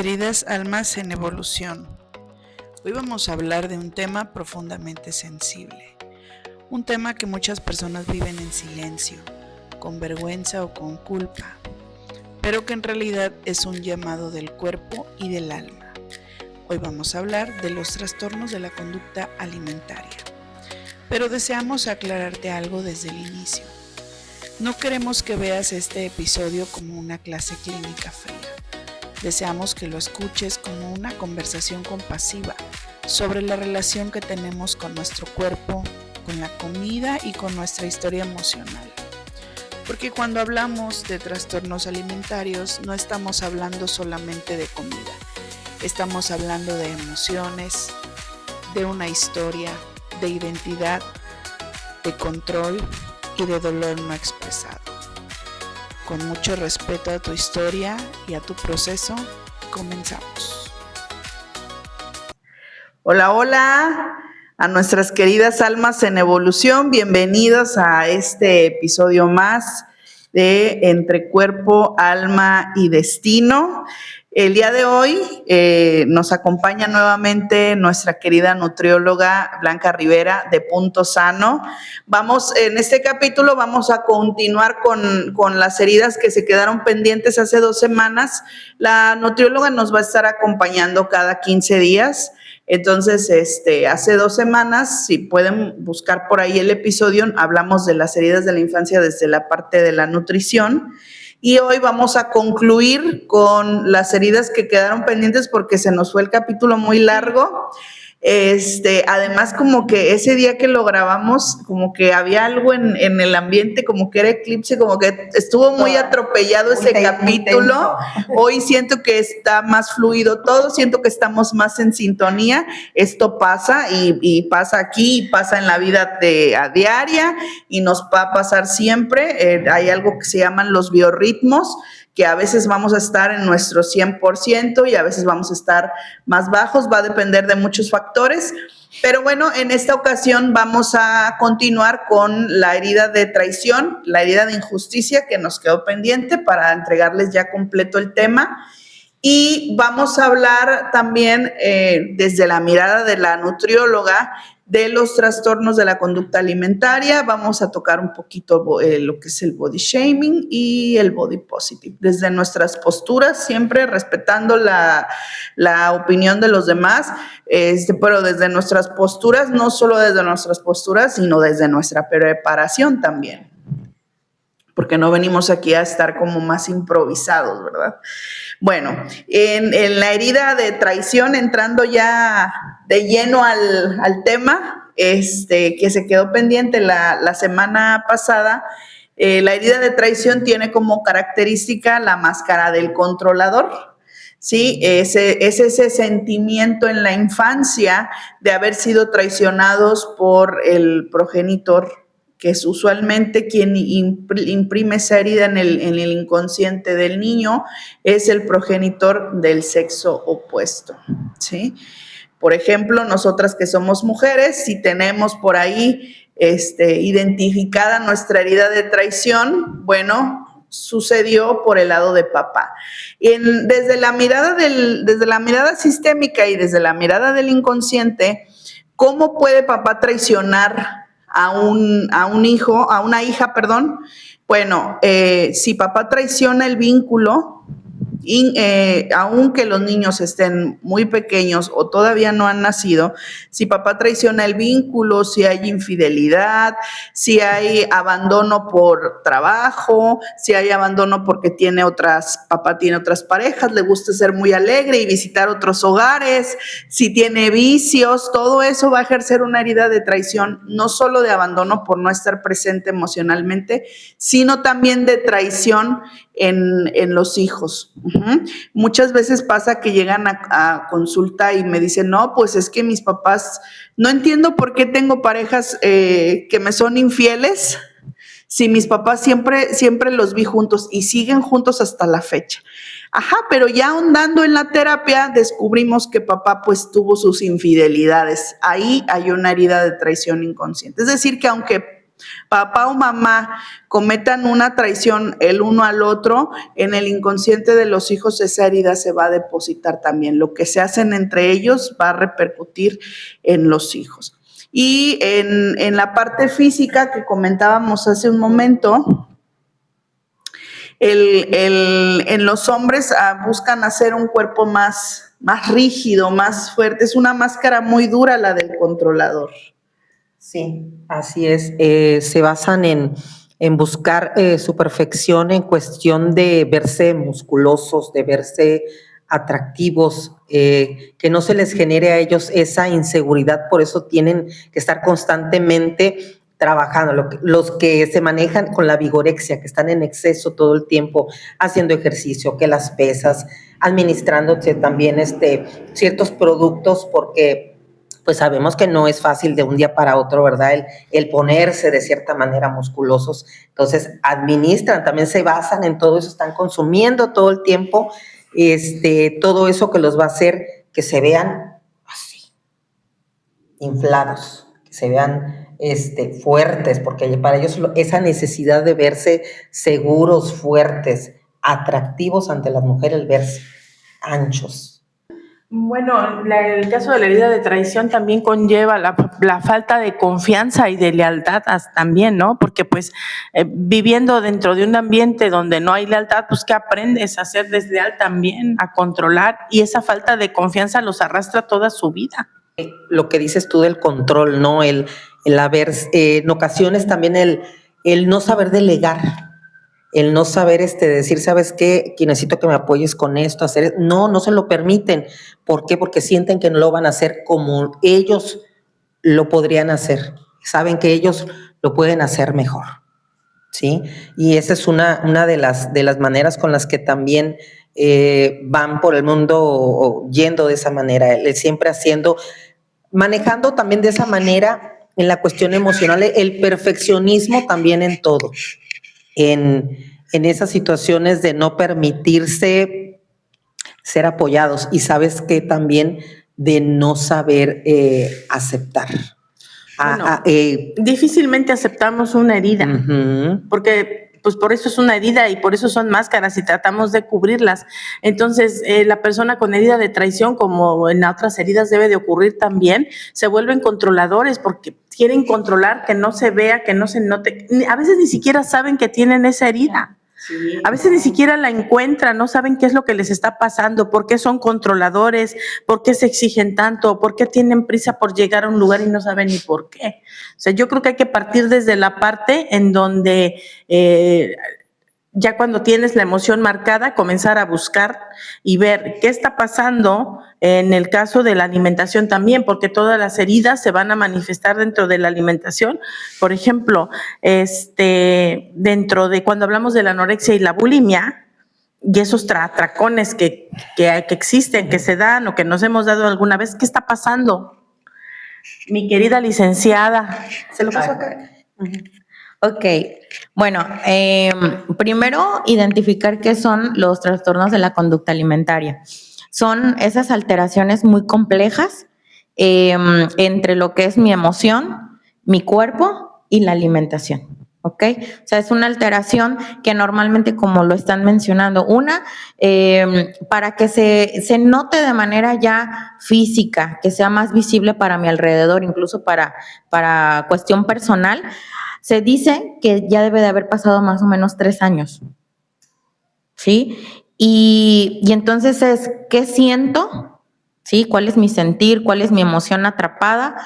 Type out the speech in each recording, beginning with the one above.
Queridas almas en evolución, hoy vamos a hablar de un tema profundamente sensible, un tema que muchas personas viven en silencio, con vergüenza o con culpa, pero que en realidad es un llamado del cuerpo y del alma. Hoy vamos a hablar de los trastornos de la conducta alimentaria, pero deseamos aclararte algo desde el inicio. No queremos que veas este episodio como una clase clínica fría. Deseamos que lo escuches como una conversación compasiva sobre la relación que tenemos con nuestro cuerpo, con la comida y con nuestra historia emocional. Porque cuando hablamos de trastornos alimentarios no estamos hablando solamente de comida, estamos hablando de emociones, de una historia, de identidad, de control y de dolor no expresado. Con mucho respeto a tu historia y a tu proceso, comenzamos. Hola, hola a nuestras queridas almas en evolución. Bienvenidos a este episodio más de Entre Cuerpo, Alma y Destino. El día de hoy nos acompaña nuevamente nuestra querida nutrióloga Blanca Rivera de Punto Sano. En este capítulo vamos a continuar con las heridas que se quedaron pendientes hace 2 semanas. La nutrióloga nos va a estar acompañando cada 15 días. Entonces, hace 2 semanas, si pueden buscar por ahí el episodio, hablamos de las heridas de la infancia desde la parte de la nutrición. Y hoy vamos a concluir con las heridas que quedaron pendientes porque se nos fue el capítulo muy largo. Además, como que ese día que lo grabamos, como que había algo en el ambiente, como que era eclipse, como que estuvo muy atropellado ese capítulo. Hoy siento que está más fluido todo, siento que estamos más en sintonía. Esto pasa y pasa aquí, y pasa en la vida a diaria y nos va a pasar siempre. Hay algo que se llaman los biorritmos, que a veces vamos a estar en nuestro 100% y a veces vamos a estar más bajos, va a depender de muchos factores. Pero bueno, en esta ocasión vamos a continuar con la herida de traición, la herida de injusticia que nos quedó pendiente para entregarles ya completo el tema. Y vamos a hablar también desde la mirada de la nutrióloga de los trastornos de la conducta alimentaria. Vamos a tocar un poquito lo que es el body shaming y el body positive. Desde nuestras posturas, siempre respetando la opinión de los demás, pero desde nuestras posturas, no solo desde nuestras posturas, sino desde nuestra preparación también. Porque no venimos aquí a estar como más improvisados, ¿verdad? Bueno, en la herida de traición, entrando ya de lleno al tema, que se quedó pendiente la semana pasada, la herida de traición tiene como característica la máscara del controlador. Sí, es ese sentimiento en la infancia de haber sido traicionados por el progenitor, que es usualmente quien imprime esa herida en el inconsciente del niño, es el progenitor del sexo opuesto, ¿sí? Por ejemplo, nosotras que somos mujeres, si tenemos por ahí identificada nuestra herida de traición, bueno, sucedió por el lado de papá. Desde la mirada sistémica y desde la mirada del inconsciente, ¿cómo puede papá traicionar a una hija? Bueno, si papá traiciona el vínculo, aunque los niños estén muy pequeños o todavía no han nacido, si papá traiciona el vínculo, si hay infidelidad, si hay abandono por trabajo, si hay abandono porque papá tiene otras parejas, le gusta ser muy alegre y visitar otros hogares, si tiene vicios, todo eso va a ejercer una herida de traición, no solo de abandono por no estar presente emocionalmente, sino también de traición en los hijos. Muchas veces pasa que llegan a consulta y me dicen, no, pues es que mis papás, no entiendo por qué tengo parejas que me son infieles, si mis papás siempre los vi juntos y siguen juntos hasta la fecha. Pero ya ahondando en la terapia descubrimos que papá pues tuvo sus infidelidades. Ahí hay una herida de traición inconsciente. Es decir, que aunque papá o mamá cometan una traición el uno al otro, en el inconsciente de los hijos esa herida se va a depositar también. Lo que se hacen entre ellos va a repercutir en los hijos. Y en la parte física que comentábamos hace un momento, en los hombres buscan hacer un cuerpo más rígido, más fuerte. Es una máscara muy dura la del controlador. Sí, así es. Se basan en buscar su perfección en cuestión de verse musculosos, de verse atractivos, que no se les genere a ellos esa inseguridad, por eso tienen que estar constantemente trabajando. Los que se manejan con la vigorexia, que están en exceso todo el tiempo haciendo ejercicio, que las pesas, administrándose también ciertos productos, porque pues sabemos que no es fácil de un día para otro, ¿verdad? El ponerse de cierta manera musculosos. Entonces, administran, también se basan en todo eso, están consumiendo todo el tiempo todo eso que los va a hacer que se vean así, inflados, que se vean fuertes, porque para ellos esa necesidad de verse seguros, fuertes, atractivos ante las mujeres, el verse anchos. Bueno, el caso de la herida de traición también conlleva la falta de confianza y de lealtad también, ¿no? Porque pues viviendo dentro de un ambiente donde no hay lealtad, pues ¿qué aprendes? A ser desleal también, a controlar, y esa falta de confianza los arrastra toda su vida. Lo que dices tú del control, ¿no? El haber, en ocasiones también el no saber delegar, el no saber decir, ¿sabes qué? Que necesito que me apoyes con esto, no se lo permiten. ¿Por qué? Porque sienten que no lo van a hacer como ellos lo podrían hacer. Saben que ellos lo pueden hacer mejor, ¿sí? Y esa es una de las maneras con las que también van por el mundo yendo de esa manera, siempre manejando también de esa manera en la cuestión emocional, el perfeccionismo también en todo. En esas situaciones de no permitirse ser apoyados, y sabes que también de no saber aceptar. Difícilmente aceptamos una herida, porque pues por eso es una herida y por eso son máscaras y tratamos de cubrirlas. Entonces, la persona con herida de traición, como en otras heridas debe de ocurrir también, se vuelven controladores porque quieren controlar, que no se vea, que no se note. A veces ni siquiera saben que tienen esa herida. Sí. A veces ni siquiera la encuentran, no saben qué es lo que les está pasando, por qué son controladores, por qué se exigen tanto, por qué tienen prisa por llegar a un lugar y no saben ni por qué. O sea, yo creo que hay que partir desde la parte en donde ya cuando tienes la emoción marcada, comenzar a buscar y ver qué está pasando en el caso de la alimentación también, porque todas las heridas se van a manifestar dentro de la alimentación. Por ejemplo, dentro de cuando hablamos de la anorexia y la bulimia, y esos atracones que existen, que se dan o que nos hemos dado alguna vez, ¿qué está pasando? Mi querida licenciada. Se lo paso acá. Ok, bueno, primero identificar qué son los trastornos de la conducta alimentaria. Son esas alteraciones muy complejas entre lo que es mi emoción, mi cuerpo y la alimentación, ¿ok? O sea, es una alteración que normalmente, como lo están mencionando, para que se note de manera ya física, que sea más visible para mi alrededor, incluso para cuestión personal, se dice que ya debe de haber pasado más o menos 3 años, ¿sí? Y entonces es, ¿qué siento? ¿Sí? ¿Cuál es mi sentir? ¿Cuál es mi emoción atrapada?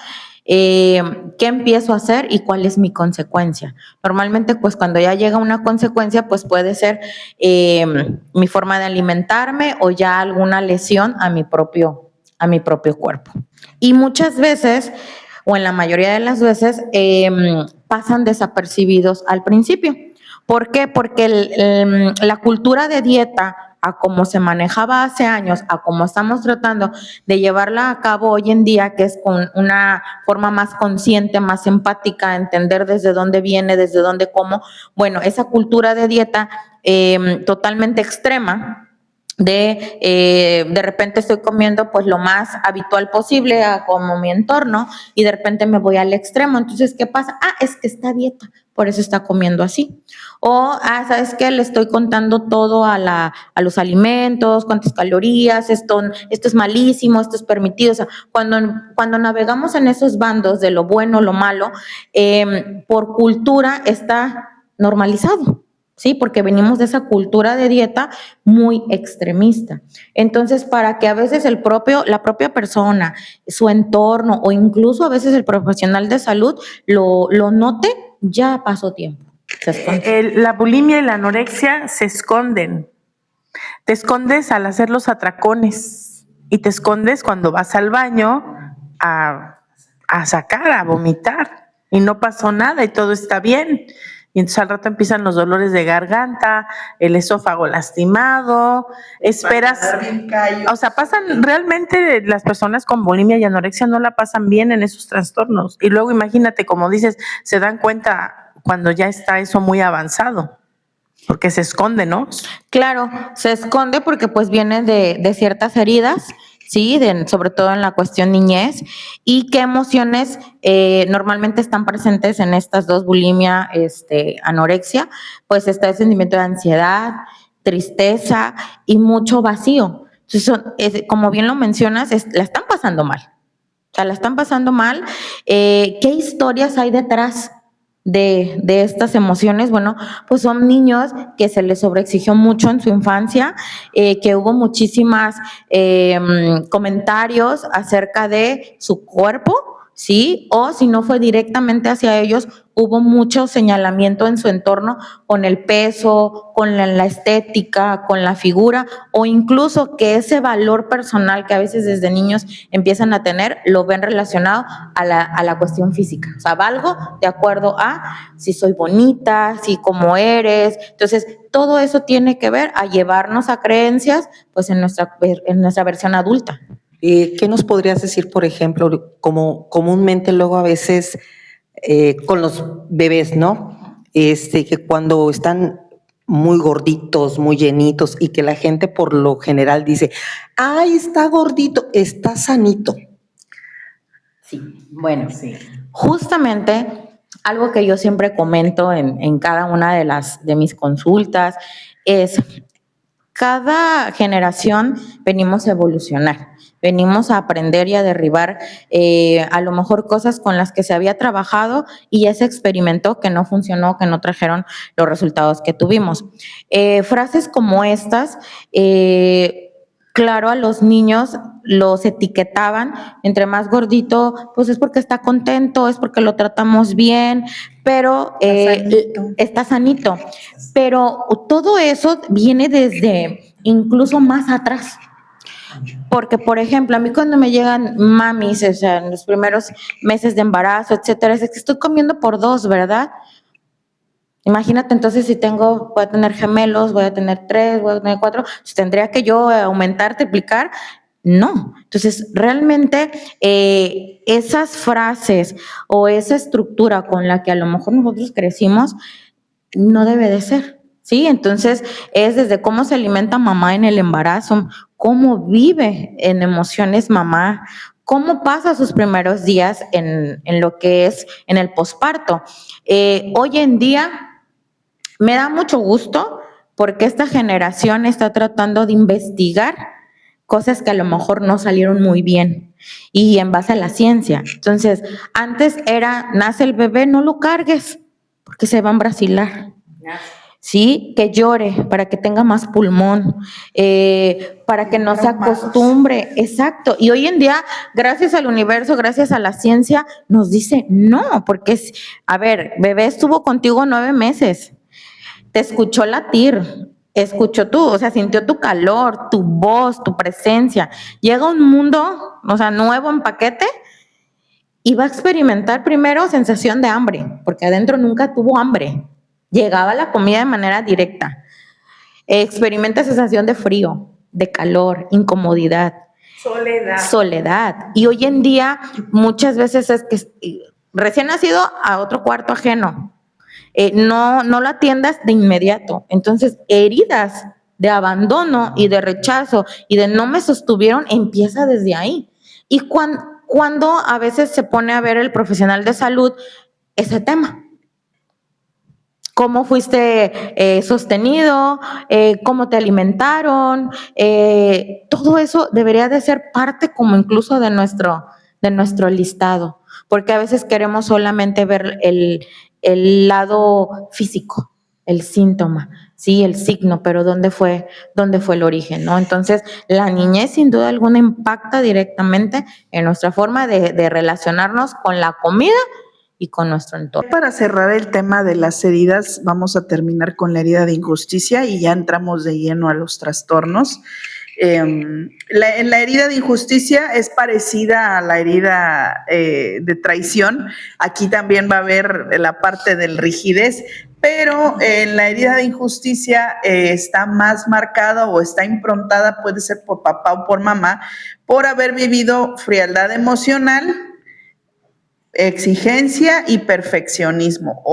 ¿Qué empiezo a hacer? ¿Y cuál es mi consecuencia? Normalmente, pues cuando ya llega una consecuencia, pues puede ser mi forma de alimentarme o ya alguna lesión a mi propio cuerpo. Y muchas veces, o en la mayoría de las veces, pasan desapercibidos al principio. ¿Por qué? Porque la cultura de dieta, a como se manejaba hace años, a como estamos tratando de llevarla a cabo hoy en día, que es con una forma más consciente, más empática, entender desde dónde viene, desde dónde como, bueno, esa cultura de dieta totalmente extrema, de repente estoy comiendo pues lo más habitual posible a como mi entorno y de repente me voy al extremo. Entonces, ¿qué pasa? Es que está a dieta, por eso está comiendo así. O, ¿sabes qué? Le estoy contando todo a los alimentos, cuántas calorías, esto es malísimo, esto es permitido. O sea, cuando navegamos en esos bandos de lo bueno, lo malo, por cultura está normalizado. Sí, porque venimos de esa cultura de dieta muy extremista. Entonces, para que a veces la propia persona, su entorno o incluso a veces el profesional de salud lo note, ya pasó tiempo. La bulimia y la anorexia se esconden. Te escondes al hacer los atracones y te escondes cuando vas al baño a sacar, a vomitar y no pasó nada y todo está bien. Y entonces al rato empiezan los dolores de garganta, el esófago lastimado, esperas, o sea, realmente las personas con bulimia y anorexia no la pasan bien en esos trastornos. Y luego imagínate, como dices, se dan cuenta cuando ya está eso muy avanzado, porque se esconde, ¿no? Claro, se esconde porque pues viene de ciertas heridas, sí, sobre todo en la cuestión niñez, y qué emociones normalmente están presentes en estas dos, bulimia, anorexia. Pues está el sentimiento de ansiedad, tristeza y mucho vacío. Entonces, como bien lo mencionas, la están pasando mal. O sea, la están pasando mal. ¿Qué historias hay detrás de estas emociones? Bueno, pues son niños que se les sobreexigió mucho en su infancia, que hubo muchísimas comentarios acerca de su cuerpo, ¿sí? O si no fue directamente hacia ellos, hubo mucho señalamiento en su entorno con el peso, con la estética, con la figura, o incluso que ese valor personal que a veces desde niños empiezan a tener, lo ven relacionado a la cuestión física. O sea, valgo de acuerdo a si soy bonita, si cómo eres. Entonces, todo eso tiene que ver a llevarnos a creencias pues en nuestra versión adulta. ¿Qué nos podrías decir, por ejemplo, como comúnmente luego a veces con los bebés, ¿no? Que cuando están muy gorditos, muy llenitos y que la gente por lo general dice, ¡ay, está gordito, está sanito! Sí, bueno, sí. Justamente algo que yo siempre comento en cada una de mis consultas es, cada generación venimos a evolucionar. Venimos a aprender y a derribar a lo mejor cosas con las que se había trabajado y ya se experimentó que no funcionó, que no trajeron los resultados que tuvimos. Frases como estas, claro, a los niños los etiquetaban, entre más gordito, pues es porque está contento, es porque lo tratamos bien, pero está sanito. Pero todo eso viene desde incluso más atrás. Porque, por ejemplo, a mí cuando me llegan mamis, o sea, en los primeros meses de embarazo, etcétera, es que estoy comiendo por 2, ¿verdad? Imagínate entonces si voy a tener gemelos, voy a tener 3, voy a tener 4, pues tendría que yo aumentar, triplicar. No. Entonces, realmente esas frases o esa estructura con la que a lo mejor nosotros crecimos, no debe de ser. Sí, entonces es desde cómo se alimenta mamá en el embarazo, cómo vive en emociones mamá, cómo pasa sus primeros días en lo que es en el posparto. Hoy en día me da mucho gusto porque esta generación está tratando de investigar cosas que a lo mejor no salieron muy bien y en base a la ciencia. Entonces, antes nace el bebé, no lo cargues porque se va a embrasilar. Sí, que llore para que tenga más pulmón, para que no se acostumbre. Exacto. Y hoy en día, gracias al universo, gracias a la ciencia, nos dice no, porque bebé estuvo contigo 9 meses, te escuchó latir, escuchó sintió tu calor, tu voz, tu presencia. Llega un mundo, nuevo en paquete, y va a experimentar primero sensación de hambre, porque adentro nunca tuvo hambre. Llegaba la comida de manera directa. Experimenta sensación de frío, de calor, incomodidad. Soledad. Y hoy en día muchas veces es que recién nacido a otro cuarto ajeno. No lo atiendas de inmediato. Entonces, heridas de abandono y de rechazo y de no me sostuvieron, empieza desde ahí. Y cuando a veces se pone a ver el profesional de salud ese tema. ¿Cómo fuiste sostenido? ¿Cómo te alimentaron? Todo eso debería de ser parte como incluso de nuestro listado, porque a veces queremos solamente ver el lado físico, el síntoma, sí, el signo, pero ¿dónde fue el origen, no? Entonces, la niñez sin duda alguna impacta directamente en nuestra forma de relacionarnos con la comida y con nuestro entorno. Para cerrar el tema de las heridas, vamos a terminar con la herida de injusticia y ya entramos de lleno a los trastornos. La herida de injusticia es parecida a la herida de traición. Aquí también va a haber la parte del rigidez, pero en la herida de injusticia está más marcada o está improntada, puede ser por papá o por mamá, por haber vivido frialdad emocional, exigencia y perfeccionismo.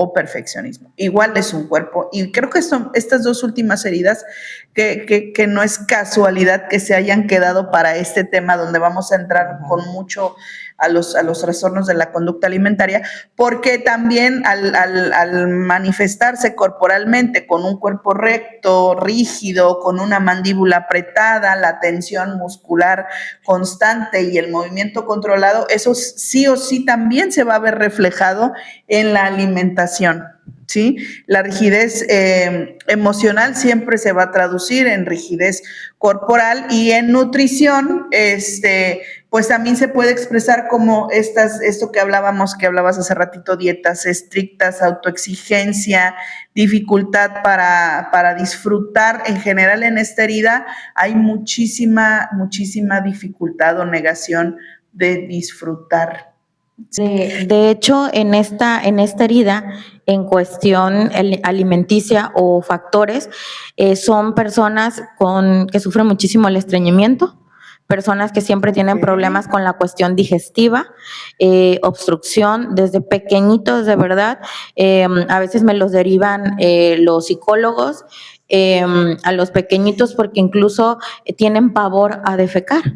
Igual es un cuerpo. Y creo que son estas dos últimas heridas que no es casualidad que se hayan quedado para este tema donde vamos a entrar con mucho a los trastornos de la conducta alimentaria, porque también al manifestarse corporalmente con un cuerpo recto, rígido, con una mandíbula apretada, la tensión muscular constante y el movimiento controlado, eso sí o sí también se va a ver reflejado en la alimentación, ¿sí? La rigidez emocional siempre se va a traducir en rigidez corporal y en nutrición, pues también se puede expresar como esto que hablabas hace ratito, dietas estrictas, autoexigencia, dificultad para disfrutar. En general en esta herida hay muchísima dificultad o negación de disfrutar. De hecho, en esta herida, en cuestión alimenticia o factores, son personas que sufren muchísimo el estreñimiento, personas que siempre tienen problemas con la cuestión digestiva, obstrucción desde pequeñitos, de verdad. A veces me los derivan los psicólogos a los pequeñitos porque incluso tienen pavor a defecar,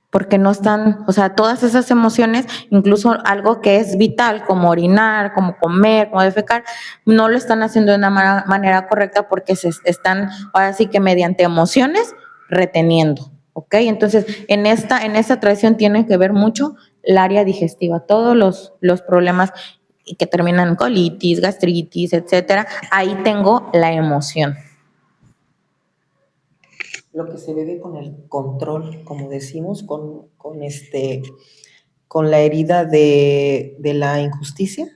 porque no están, o sea, todas esas emociones, incluso algo que es vital, como orinar, como comer, como defecar, no lo están haciendo de una manera correcta porque se están, ahora sí que mediante emociones, reteniendo, ¿ok? Entonces, en esta tradición tiene que ver mucho el área digestiva, todos los problemas que terminan en colitis, gastritis, etcétera, ahí tengo la emoción. Lo que se ve con el control, como decimos, con la herida de la injusticia,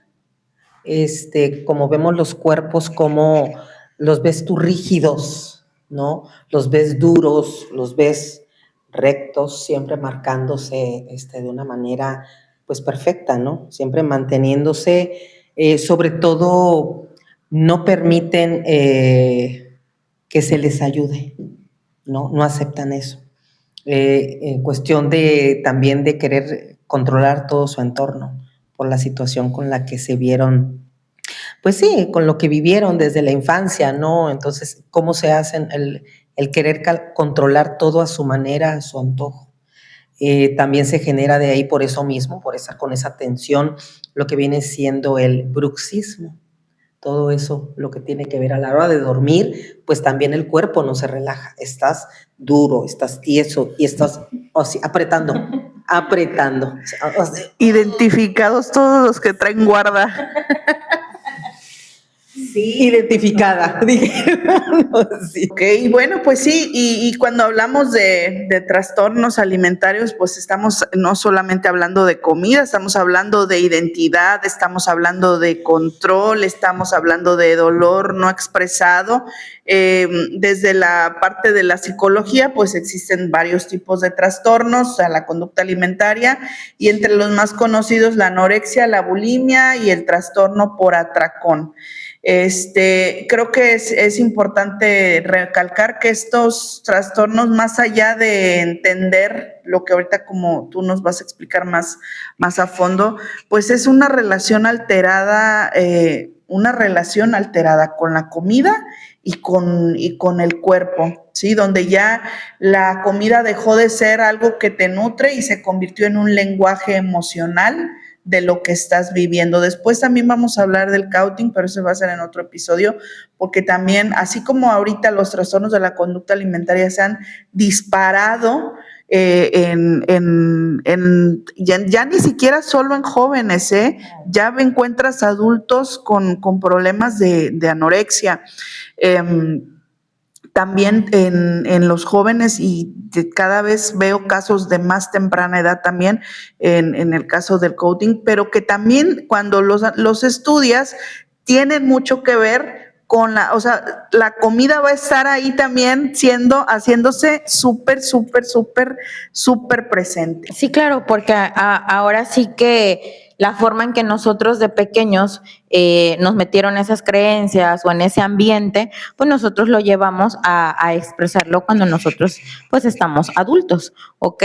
como vemos los cuerpos, como los ves tú rígidos, ¿no? Los ves duros, los ves rectos, siempre marcándose de una manera pues perfecta, ¿no? Siempre manteniéndose, sobre todo no permiten que se les ayude. No aceptan eso. En cuestión también de querer controlar todo su entorno por la situación con la que se vieron, pues sí, con lo que vivieron desde la infancia, ¿no? Entonces, ¿cómo se hacen el querer controlar todo a su manera, a su antojo? También se genera de ahí por eso mismo, con esa tensión, lo que viene siendo el bruxismo. Todo eso, lo que tiene que ver a la hora de dormir, pues también el cuerpo no se relaja. Estás duro, estás tieso y estás apretando. Identificados todos los que traen guarda. Sí, identificada. Sí. Ok, bueno, pues sí, y cuando hablamos de trastornos alimentarios, pues estamos no solamente hablando de comida, estamos hablando de identidad, estamos hablando de control, estamos hablando de dolor no expresado. Desde la parte de la psicología, pues existen varios tipos de trastornos a la conducta alimentaria y entre los más conocidos la anorexia, la bulimia y el trastorno por atracón. Creo que es importante recalcar que estos trastornos, más allá de entender lo que ahorita como tú nos vas a explicar más a fondo, pues es una relación alterada una relación alterada con la comida y con el cuerpo, ¿sí? Donde ya la comida dejó de ser algo que te nutre y se convirtió en un lenguaje emocional de lo que estás viviendo. Después también vamos a hablar del counting, pero eso va a ser en otro episodio, porque también, así como ahorita los trastornos de la conducta alimentaria se han disparado, ya ni siquiera solo en jóvenes, ya encuentras adultos con problemas de anorexia. También en los jóvenes, y cada vez veo casos de más temprana edad también en el caso del coaching, pero que también cuando los estudias tienen mucho que ver con la comida va a estar ahí también haciéndose súper presente. Sí, claro, porque ahora sí que la forma en que nosotros de pequeños nos metieron esas creencias o en ese ambiente, pues nosotros lo llevamos a expresarlo cuando nosotros pues estamos adultos, ¿ok?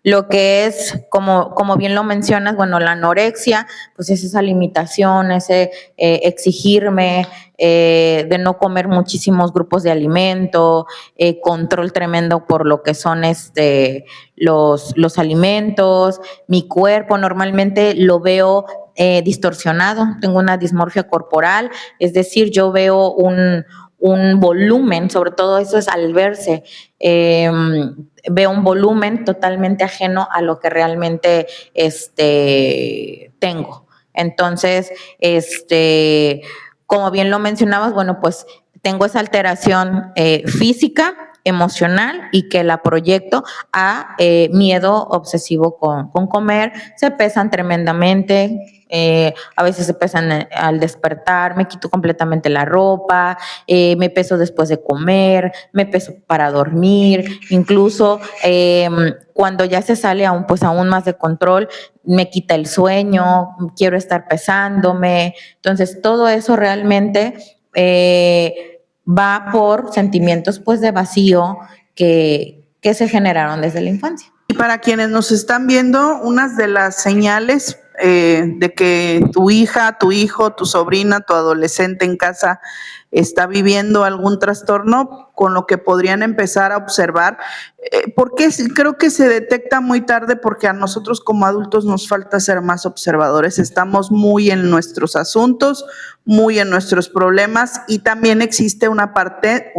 Lo que es, como bien lo mencionas, bueno, la anorexia, pues es esa limitación, ese exigirme de no comer muchísimos grupos de alimento, control tremendo por lo que son los alimentos. Mi cuerpo normalmente lo veo distorsionado, tengo una dismorfia corporal, es decir, yo veo un volumen, sobre todo eso es al verse, veo un volumen totalmente ajeno a lo que realmente tengo. Entonces, como bien lo mencionabas, bueno, pues tengo esa alteración física, emocional, y que la proyecto a miedo obsesivo con comer. Se pesan tremendamente, a veces se pesan al despertar, me quito completamente la ropa, me peso después de comer, me peso para dormir, incluso cuando ya se sale aún más de control, me quita el sueño, quiero estar pesándome. Entonces todo eso realmente va por sentimientos pues de vacío que se generaron desde la infancia. Y para quienes nos están viendo, unas de las señales de que tu hija, tu hijo, tu sobrina, tu adolescente en casa está viviendo algún trastorno, con lo que podrían empezar a observar, porque creo que se detecta muy tarde, porque a nosotros como adultos nos falta ser más observadores, estamos muy en nuestros asuntos, muy en nuestros problemas, y también existe una parte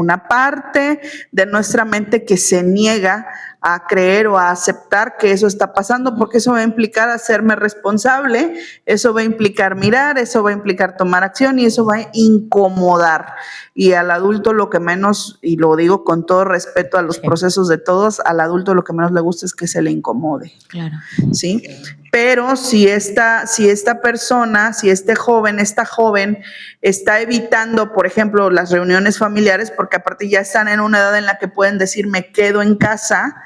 de nuestra mente que se niega a creer o a aceptar que eso está pasando, porque eso va a implicar hacerme responsable, eso va a implicar mirar, eso va a implicar tomar acción, y eso va a incomodar. Y al adulto lo que menos, y lo digo con todo respeto a los procesos de todos, al adulto lo que menos le gusta es que se le incomode. Claro. ¿Sí? Pero si esta persona, si esta joven está evitando, por ejemplo, las reuniones familiares, porque aparte ya están en una edad en la que pueden decir me quedo en casa,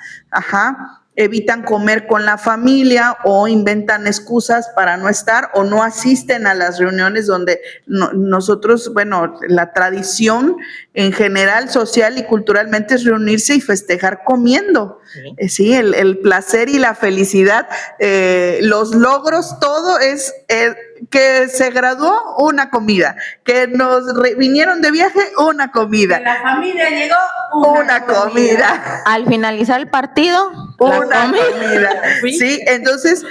evitan comer con la familia o inventan excusas para no estar o no asisten a las reuniones donde nosotros, bueno, la tradición en general, social y culturalmente es reunirse y festejar comiendo. Sí, el placer y la felicidad, los logros, todo es que se graduó, una comida, que nos vinieron de viaje, una comida. Que la familia llegó, una comida. Al finalizar el partido, una comida. Sí, entonces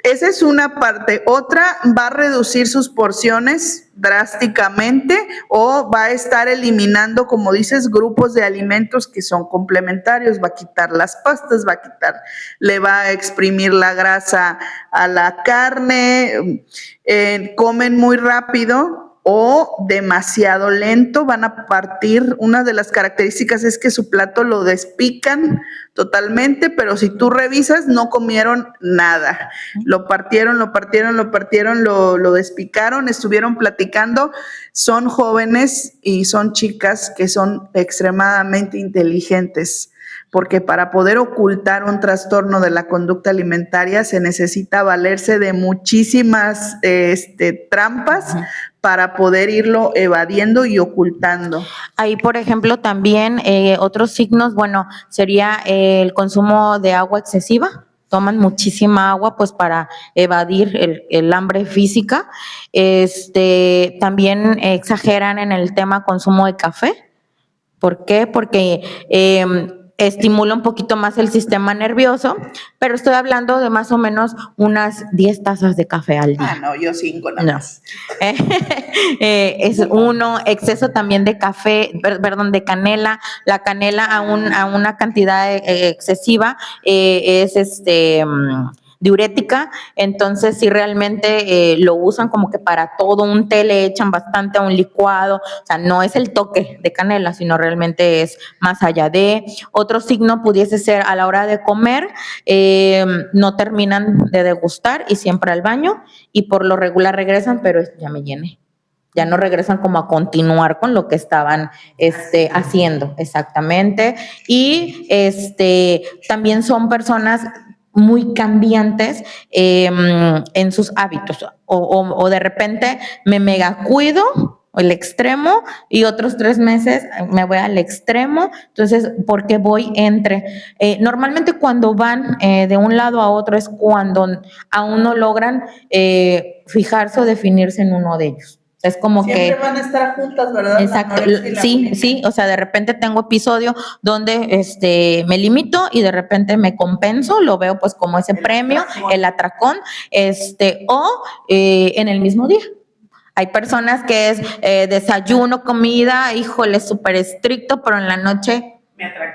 esa es una parte. Otra, va a reducir sus porciones drásticamente o va a estar eliminando, como dices, grupos de alimentos que son complementarios. Va a quitar las pastas, le va a exprimir la grasa a la carne, comen muy rápido o demasiado lento, van a partir. Una de las características es que su plato lo despican totalmente, pero si tú revisas, no comieron nada. Lo partieron, lo despicaron, estuvieron platicando. Son jóvenes y son chicas que son extremadamente inteligentes, porque para poder ocultar un trastorno de la conducta alimentaria se necesita valerse de muchísimas trampas para poder irlo evadiendo y ocultando. Ahí, por ejemplo, también otros signos, bueno, sería el consumo de agua excesiva, toman muchísima agua pues para evadir el hambre física. También exageran en el tema consumo de café. ¿Por qué? Porque estimula un poquito más el sistema nervioso, pero estoy hablando de más o menos unas 10 tazas de café al día. No, yo 5 nada más. Es uno, exceso también de café, perdón, de canela. La canela a una cantidad excesiva es diurética, entonces si realmente lo usan como que para todo un té, le echan bastante a un licuado, o sea, no es el toque de canela, sino realmente es más allá de. Otro signo pudiese ser a la hora de comer, no terminan de degustar y siempre al baño, y por lo regular regresan, pero ya me llené. Ya no regresan como a continuar con lo que estaban haciendo, exactamente. Y también son personas muy cambiantes en sus hábitos, o de repente me mega cuido, el extremo, y otros 3 meses me voy al extremo. Entonces, ¿por qué voy entre? Normalmente cuando van de un lado a otro es cuando aún no logran fijarse o definirse en uno de ellos. Es como siempre que van a estar juntas, ¿verdad? exacto, sí, o sea, de repente tengo episodio donde me limito y de repente me compenso, lo veo pues como ese premio, el atracón, o en el mismo día. Hay personas que es desayuno, comida, híjole, súper estricto, pero en la noche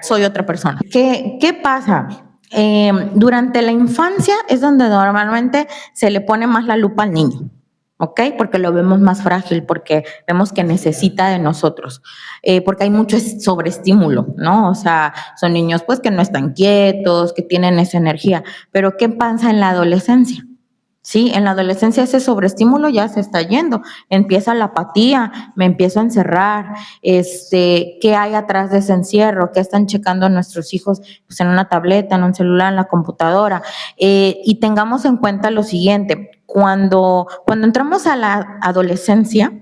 soy otra persona. ¿Qué pasa? Durante la infancia es donde normalmente se le pone más la lupa al niño. ¿Ok? Porque lo vemos más frágil, porque vemos que necesita de nosotros, porque hay mucho sobreestímulo, ¿no? O sea, son niños pues que no están quietos, que tienen esa energía, pero ¿qué pasa en la adolescencia? Sí, en la adolescencia ese sobreestímulo ya se está yendo, empieza la apatía, me empiezo a encerrar, ¿qué hay atrás de ese encierro? ¿Qué están checando nuestros hijos? Pues en una tableta, en un celular, en la computadora, y tengamos en cuenta lo siguiente, cuando entramos a la adolescencia,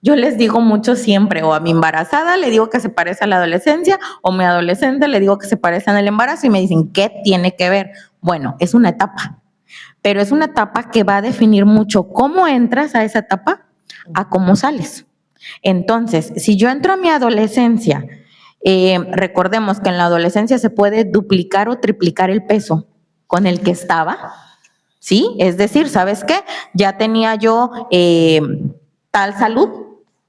yo les digo mucho siempre, o a mi embarazada le digo que se parece a la adolescencia, o a mi adolescente le digo que se parece al embarazo, y me dicen, ¿qué tiene que ver? Bueno, es una etapa. Pero es una etapa que va a definir mucho cómo entras a esa etapa, a cómo sales. Entonces, si yo entro a mi adolescencia, recordemos que en la adolescencia se puede duplicar o triplicar el peso con el que estaba, ¿sí? Es decir, ¿sabes qué? Ya tenía yo tal salud,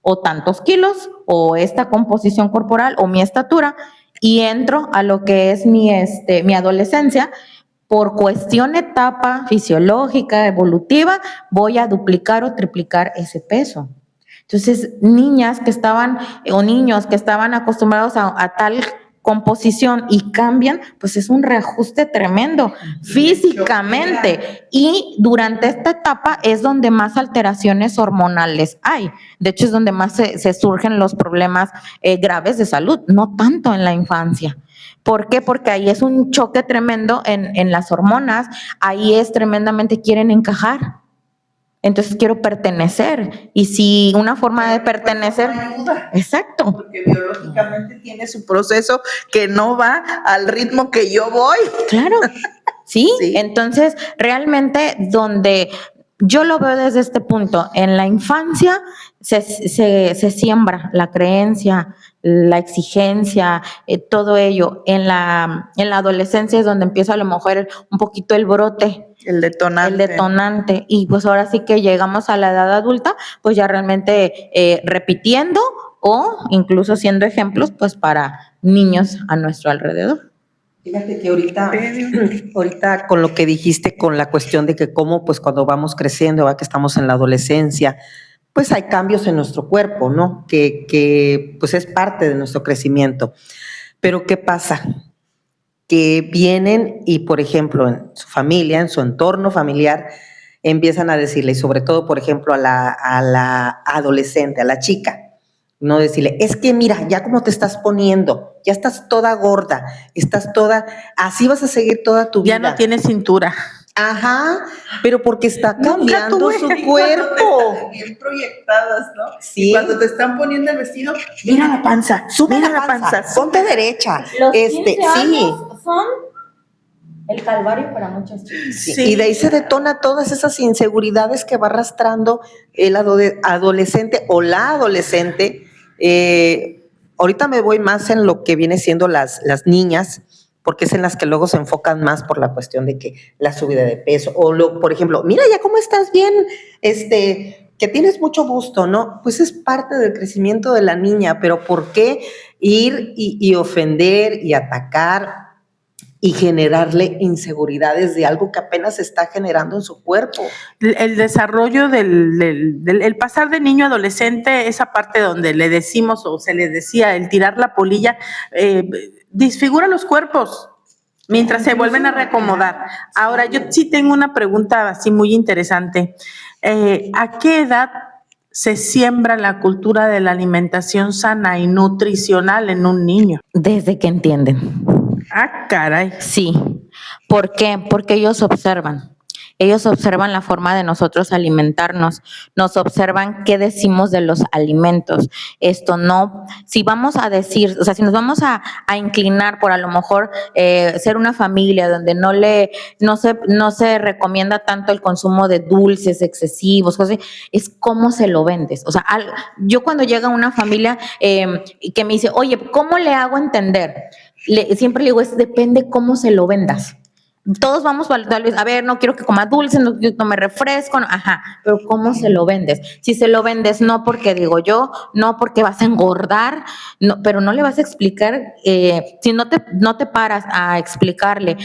o tantos kilos, o esta composición corporal, o mi estatura, y entro a lo que es mi adolescencia. Por cuestión etapa fisiológica, evolutiva, voy a duplicar o triplicar ese peso. Entonces, niñas que estaban, o niños que estaban acostumbrados a tal composición y cambian, pues es un reajuste tremendo físicamente. Y durante esta etapa es donde más alteraciones hormonales hay. De hecho, es donde más se surgen los problemas graves de salud, no tanto en la infancia. ¿Por qué? Porque ahí es un choque tremendo en las hormonas, ahí es tremendamente quieren encajar. Entonces quiero pertenecer, y si una forma de pertenecer, exacto, porque biológicamente tiene su proceso que no va al ritmo que yo voy. Claro, sí. Entonces realmente donde yo lo veo desde este punto, en la infancia se siembra la creencia, la exigencia, todo ello. En la adolescencia es donde empieza a lo mejor un poquito el brote. El detonante. Y pues ahora sí que llegamos a la edad adulta, pues ya realmente repitiendo o incluso siendo ejemplos pues para niños a nuestro alrededor. Fíjate que ahorita con lo que dijiste, con la cuestión de que cómo pues cuando vamos creciendo, que estamos en la adolescencia, pues hay cambios en nuestro cuerpo, ¿no? Que pues es parte de nuestro crecimiento. Pero ¿qué pasa? Que vienen y, por ejemplo, en su familia, en su entorno familiar, empiezan a decirle, y sobre todo, por ejemplo, a la adolescente, a la chica, no decirle, es que mira, ya como te estás poniendo, ya estás toda gorda, estás toda, así vas a seguir toda tu vida. Ya no tienes cintura. Ajá, pero porque está cambiando su cuerpo. Bien proyectadas, ¿no? Sí. Y cuando te están poniendo el vestido, mira la panza, sube la panza, ponte derecha. Los 15 años sí. son el calvario para muchos chicos. Sí. Y de ahí se detona todas esas inseguridades que va arrastrando el adolescente o la adolescente. Ahorita me voy más en lo que viene siendo las niñas, porque es en las que luego se enfocan más por la cuestión de que la subida de peso, por ejemplo, mira ya cómo estás bien, que tienes mucho gusto, ¿no? Pues es parte del crecimiento de la niña, pero ¿por qué ir y ofender y atacar y generarle inseguridades de algo que apenas se está generando en su cuerpo? El desarrollo el pasar de niño a adolescente, esa parte donde le decimos o se le decía el tirar la polilla, disfigura los cuerpos mientras se vuelven a reacomodar. Ahora, yo sí tengo una pregunta así muy interesante. ¿A qué edad se siembra la cultura de la alimentación sana y nutricional en un niño? Desde que entienden. Ah, caray. Sí. ¿Por qué? Porque ellos observan. Ellos observan la forma de nosotros alimentarnos, nos observan qué decimos de los alimentos. Esto no, si vamos a decir, o sea, si nos vamos a inclinar por a lo mejor ser una familia donde no se recomienda tanto el consumo de dulces excesivos, cosas así, es cómo se lo vendes. O sea, yo cuando llega una familia que me dice, oye, ¿cómo le hago entender? Siempre le digo, depende cómo se lo vendas. Todos vamos tal vez, a ver, no quiero que coma dulce, no quiero que tome refresco, no, ajá, pero ¿cómo se lo vendes? Si se lo vendes no porque digo yo, no porque vas a engordar, no, pero no le vas a explicar, si no te paras a explicarle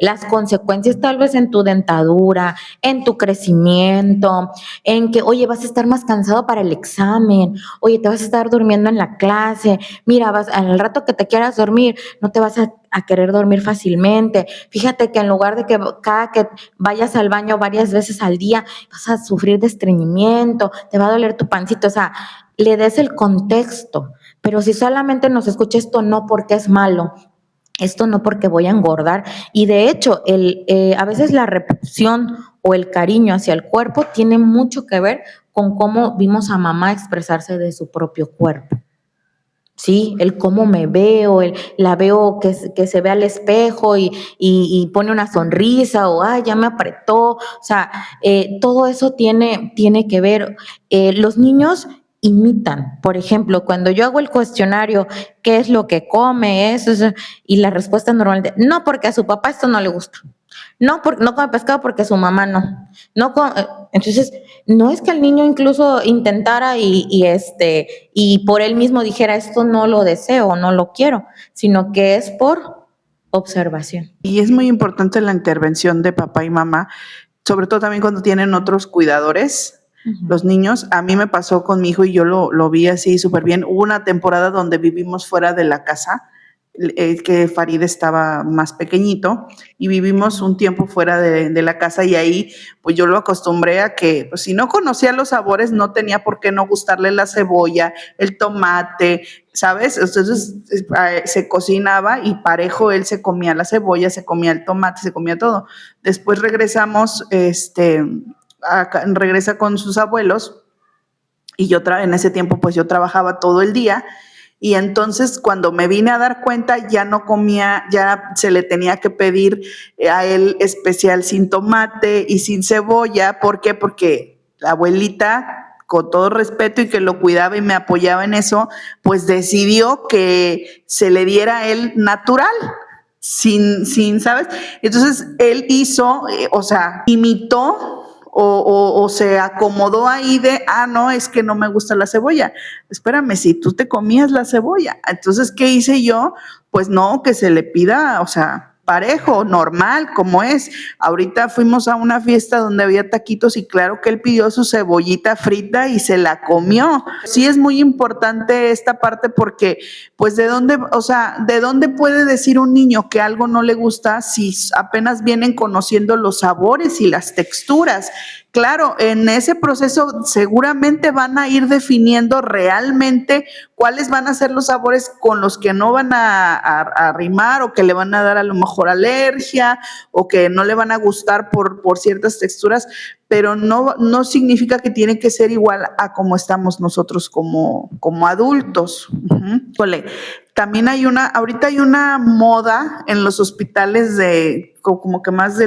las consecuencias tal vez en tu dentadura, en tu crecimiento, en que, oye, vas a estar más cansado para el examen, oye, te vas a estar durmiendo en la clase, mira, al rato que te quieras dormir, no te vas a querer dormir fácilmente. Fíjate que en lugar de que cada que vayas al baño varias veces al día, vas a sufrir de estreñimiento, te va a doler tu pancito, o sea, le des el contexto. Pero si solamente nos escucha esto no porque es malo, esto no porque voy a engordar, y de hecho, a veces la repulsión o el cariño hacia el cuerpo tiene mucho que ver con cómo vimos a mamá expresarse de su propio cuerpo. Sí, el cómo me veo, la veo que se ve al espejo y pone una sonrisa o ay, ya me apretó, o sea, todo eso tiene que ver. Los niños imitan, por ejemplo, cuando yo hago el cuestionario, ¿qué es lo que come? Eso, y la respuesta es normalmente, no, porque a su papá esto no le gusta. No come pescado porque su mamá no. Entonces, no es que el niño incluso intentara y por él mismo dijera esto no lo deseo, no lo quiero, sino que es por observación. Y es muy importante la intervención de papá y mamá, sobre todo también cuando tienen otros cuidadores. Uh-huh. Los niños, a mí me pasó con mi hijo y yo lo vi así súper bien. Hubo una temporada donde vivimos fuera de la casa, que Farid estaba más pequeñito y vivimos un tiempo fuera de la casa y ahí pues yo lo acostumbré a que pues, si no conocía los sabores no tenía por qué no gustarle la cebolla, el tomate, ¿sabes? Entonces se cocinaba y parejo él se comía la cebolla, se comía el tomate, se comía todo. Después regresamos, regresa con sus abuelos y yo en ese tiempo pues yo trabajaba todo el día. Y entonces cuando me vine a dar cuenta ya no comía, ya se le tenía que pedir a él especial sin tomate y sin cebolla. ¿Por qué? Porque la abuelita, con todo respeto y que lo cuidaba y me apoyaba en eso, pues decidió que se le diera a él natural. Sin, ¿sabes? Entonces él hizo, imitó o se acomodó ahí de, no, es que no me gusta la cebolla. Espérame, si tú te comías la cebolla. Entonces, ¿qué hice yo? Pues no, que se le pida, parejo, normal, como es. Ahorita fuimos a una fiesta donde había taquitos y claro que él pidió su cebollita frita y se la comió. Sí es muy importante esta parte porque, pues, ¿de dónde puede decir un niño que algo no le gusta si apenas vienen conociendo los sabores y las texturas? Claro, en ese proceso seguramente van a ir definiendo realmente cuáles van a ser los sabores con los que no van a rimar o que le van a dar a lo mejor alergia o que no le van a gustar por ciertas texturas, pero no significa que tiene que ser igual a como estamos nosotros como adultos. Híjole, también ahorita hay una moda en los hospitales de como que más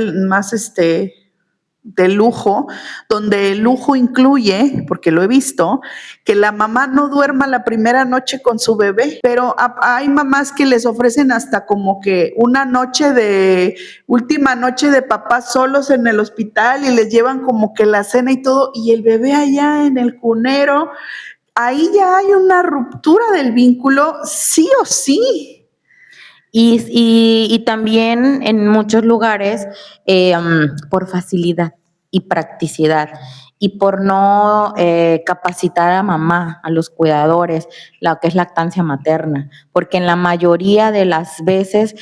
de lujo, donde el lujo incluye, porque lo he visto, que la mamá no duerma la primera noche con su bebé, pero hay mamás que les ofrecen hasta como que última noche de papá solos en el hospital y les llevan como que la cena y todo, y el bebé allá en el cunero. Ahí ya hay una ruptura del vínculo, sí o sí. Y también en muchos lugares, por facilidad y practicidad y por no capacitar a mamá, a los cuidadores, lo que es lactancia materna, porque en la mayoría de las veces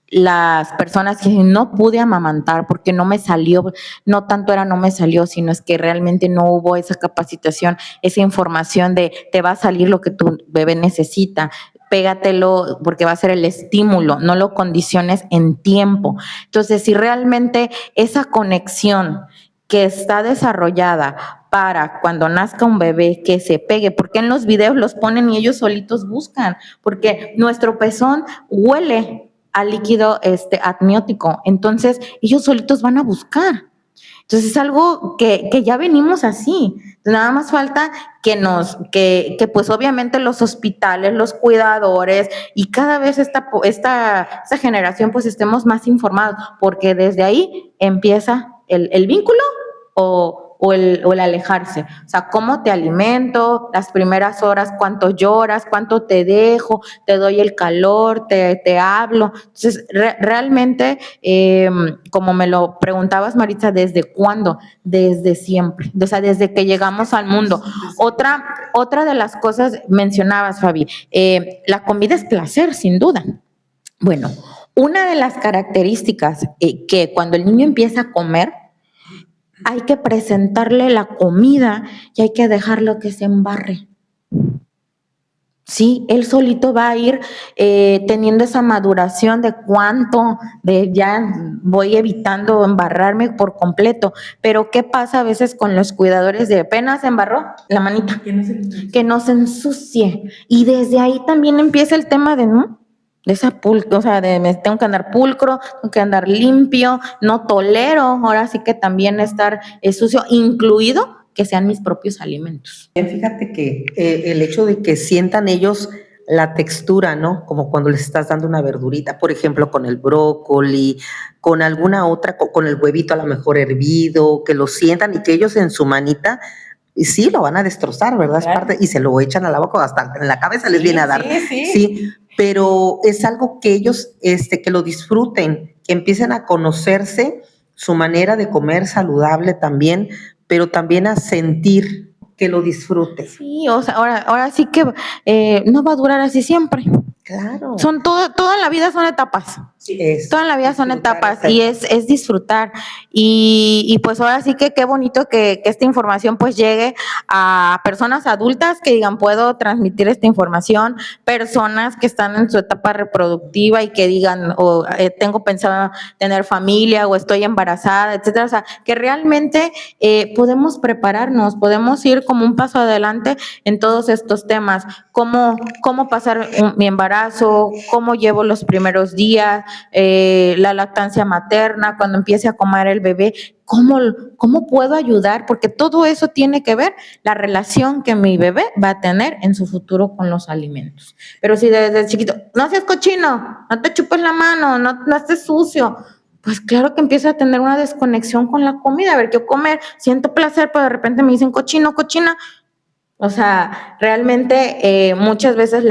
las personas que dicen, no pude amamantar porque no me salió, no tanto era no me salió, sino es que realmente no hubo esa capacitación, esa información de te va a salir lo que tu bebé necesita, pégatelo porque va a ser el estímulo, no lo condiciones en tiempo. Entonces, si realmente esa conexión que está desarrollada para cuando nazca un bebé que se pegue, porque en los videos los ponen y ellos solitos buscan, porque nuestro pezón huele al líquido amniótico, entonces ellos solitos van a buscar. Entonces es algo que ya venimos así. Nada más falta que pues obviamente los hospitales, los cuidadores y cada vez esta generación pues estemos más informados, porque desde ahí empieza el vínculo o el alejarse. O sea, cómo te alimento, las primeras horas, cuánto lloras, cuánto te dejo, te doy el calor, te hablo. Entonces, realmente, como me lo preguntabas, Maritza, ¿desde cuándo? Desde siempre, o sea, desde que llegamos al mundo. Otra de las cosas mencionabas, Fabi, la comida es placer, sin duda. Bueno, una de las características que cuando el niño empieza a comer, hay que presentarle la comida y hay que dejarlo que se embarre. Sí, él solito va a ir teniendo esa maduración de ya voy evitando embarrarme por completo. Pero ¿qué pasa a veces con los cuidadores de apenas se embarró la manita? Que no se ensucie. Y desde ahí también empieza el tema de, ¿no? De esa o sea, me tengo que andar pulcro, tengo que andar limpio, no tolero, ahora sí que también estar sucio, incluido que sean mis propios alimentos. Fíjate que el hecho de que sientan ellos la textura, ¿no? Como cuando les estás dando una verdurita, por ejemplo, con el brócoli, con alguna otra, con el huevito a lo mejor hervido, que lo sientan y que ellos en su manita, y sí, lo van a destrozar, ¿verdad? Claro. Es parte, y se lo echan a la boca, hasta en la cabeza les viene a dar. Sí, pero es algo que ellos, que lo disfruten, que empiecen a conocerse su manera de comer saludable también, pero también a sentir que lo disfrute. Sí, o sea, ahora sí que no va a durar así siempre. Claro. Todo en la vida son etapas. Sí, toda en la vida son etapas y es disfrutar. Y pues ahora sí que qué bonito que esta información pues llegue a personas adultas que digan, puedo transmitir esta información, personas que están en su etapa reproductiva y que digan, tengo pensado tener familia o estoy embarazada, etcétera. O sea, que realmente podemos prepararnos, podemos ir como un paso adelante en todos estos temas. Cómo pasar mi embarazo, cómo llevo los primeros días, la lactancia materna, cuando empiece a comer el bebé, ¿cómo puedo ayudar? Porque todo eso tiene que ver la relación que mi bebé va a tener en su futuro con los alimentos. Pero si desde chiquito, no seas cochino, no te chupes la mano, no estés sucio, pues claro que empieza a tener una desconexión con la comida. A ver, quiero comer, siento placer, pero de repente me dicen cochino, cochina. O sea, realmente muchas veces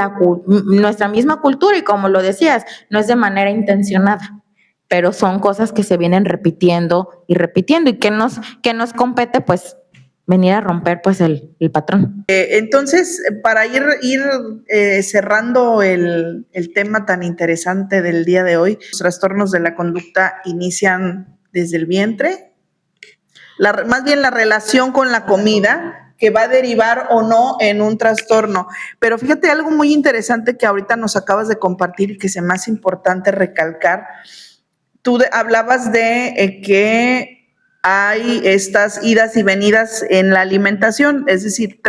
nuestra misma cultura, y como lo decías, no es de manera intencionada, pero son cosas que se vienen repitiendo y repitiendo, y que nos compete pues venir a romper pues el patrón. Entonces, para ir cerrando el tema tan interesante del día de hoy, los trastornos de la conducta inician desde el vientre, más bien la relación con la comida, que va a derivar o no en un trastorno. Pero fíjate algo muy interesante que ahorita nos acabas de compartir y que es más importante recalcar. Tú hablabas de que hay estas idas y venidas en la alimentación, es decir,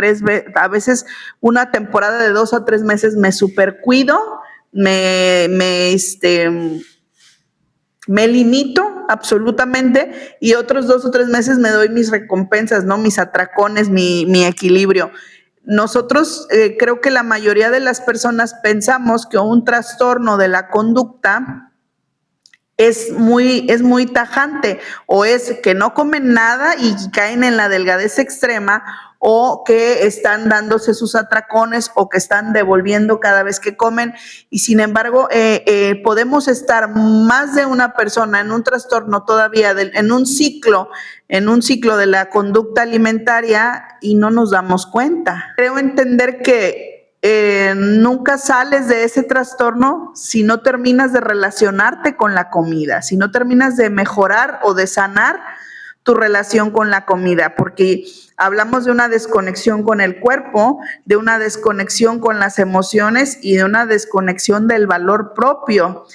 a veces una temporada de 2 a 3 meses me supercuido, me limito absolutamente y otros 2 o 3 meses me doy mis recompensas, ¿no? Mis atracones, mi equilibrio. Nosotros, creo que la mayoría de las personas pensamos que un trastorno de la conducta es muy tajante, o es que no comen nada y caen en la delgadez extrema, o que están dándose sus atracones o que están devolviendo cada vez que comen, y sin embargo podemos estar más de una persona en un trastorno todavía, en un ciclo de la conducta alimentaria y no nos damos cuenta. Creo entender que nunca sales de ese trastorno si no terminas de relacionarte con la comida, si no terminas de mejorar o de sanar tu relación con la comida, porque hablamos de una desconexión con el cuerpo, de una desconexión con las emociones y de una desconexión del valor propio.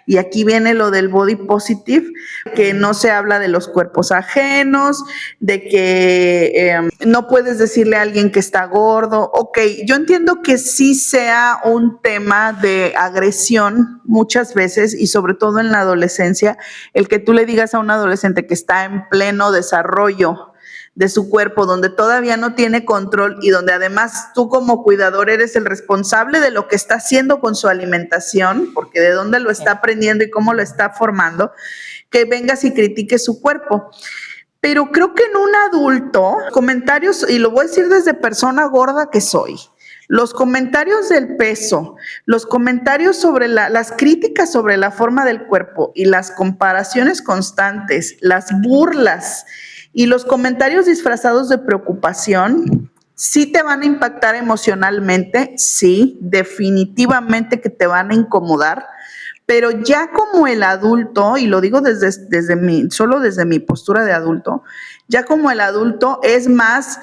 Y aquí viene lo del body positive, que no se habla de los cuerpos ajenos, de que no puedes decirle a alguien que está gordo. Ok, yo entiendo que sí sea un tema de agresión muchas veces, y sobre todo en la adolescencia, el que tú le digas a un adolescente que está en pleno desarrollo de su cuerpo, donde todavía no tiene control y donde además tú como cuidador eres el responsable de lo que está haciendo con su alimentación, porque de dónde lo está aprendiendo y cómo lo está formando, que vengas y critiques su cuerpo. Pero creo que en un adulto, comentarios, y lo voy a decir desde persona gorda que soy, los comentarios del peso, los comentarios sobre las críticas sobre la forma del cuerpo y las comparaciones constantes, las burlas y los comentarios disfrazados de preocupación, sí te van a impactar emocionalmente, sí, definitivamente que te van a incomodar, pero ya como el adulto, y lo digo solo desde mi postura de adulto, ya como el adulto es más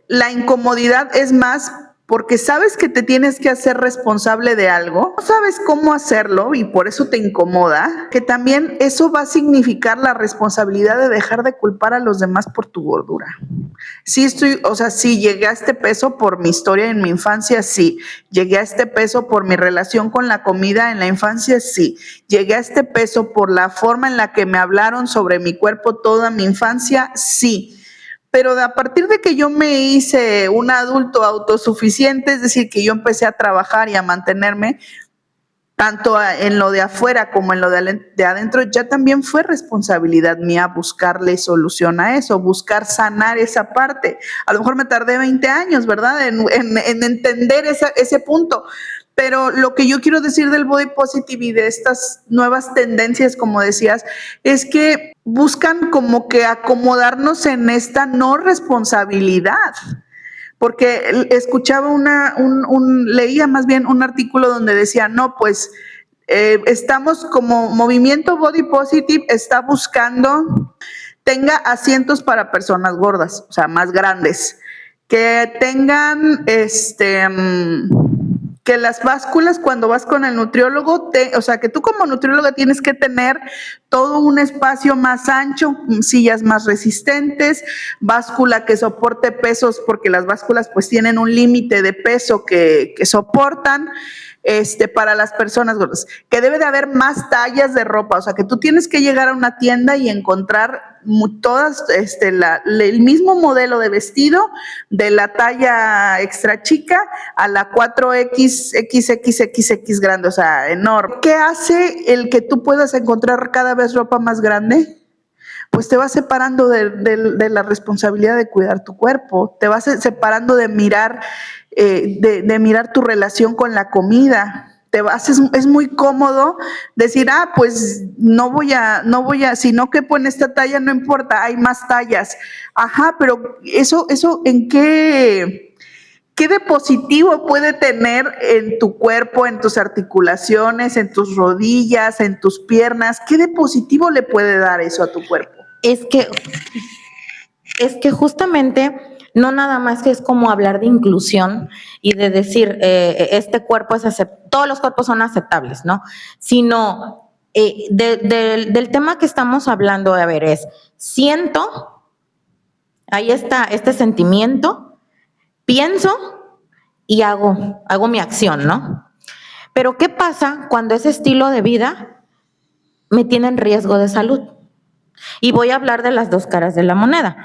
la incomodidad es más porque sabes que te tienes que hacer responsable de algo, no sabes cómo hacerlo y por eso te incomoda, que también eso va a significar la responsabilidad de dejar de culpar a los demás por tu gordura. Sí llegué a este peso por mi historia en mi infancia, sí. Llegué a este peso por mi relación con la comida en la infancia, sí. Llegué a este peso por la forma en la que me hablaron sobre mi cuerpo toda mi infancia, sí. Pero a partir de que yo me hice un adulto autosuficiente, es decir, que yo empecé a trabajar y a mantenerme, tanto en lo de afuera como en lo de adentro, ya también fue responsabilidad mía buscarle solución a eso, buscar sanar esa parte. A lo mejor me tardé 20 años, ¿verdad?, en entender ese punto. Pero lo que yo quiero decir del body positive y de estas nuevas tendencias, como decías, es que buscan como que acomodarnos en esta no responsabilidad. Porque escuchaba leía más bien un artículo donde decía, no, pues estamos como movimiento body positive, está buscando, tenga asientos para personas gordas, o sea, más grandes, que tengan que las básculas cuando vas con el nutriólogo, que tú como nutrióloga tienes que tener todo un espacio más ancho, sillas más resistentes, báscula que soporte pesos, porque las básculas pues tienen un límite de peso que soportan, para las personas gordas, que debe de haber más tallas de ropa, o sea, que tú tienes que llegar a una tienda y encontrar todas, el mismo modelo de vestido, de la talla extra chica a la 4X, XXXX grande, o sea, enorme. ¿Qué hace el que tú puedas encontrar cada vez ropa más grande? Pues te vas separando de la responsabilidad de cuidar tu cuerpo, te vas separando de mirar tu relación con la comida. Es muy cómodo decir, pues no voy a, si no quepo en esta talla, no importa, hay más tallas. Ajá, pero eso ¿en qué de positivo puede tener en tu cuerpo, en tus articulaciones, en tus rodillas, en tus piernas? ¿Qué de positivo le puede dar eso a tu cuerpo? Es que Es que justamente no nada más que es como hablar de inclusión y de decir este cuerpo es todos los cuerpos son aceptables, ¿no? Sino del tema que estamos hablando, a ver, es siento, ahí está este sentimiento, pienso y hago mi acción, ¿no? Pero ¿qué pasa cuando ese estilo de vida me tiene en riesgo de salud? Y voy a hablar de las dos caras de la moneda.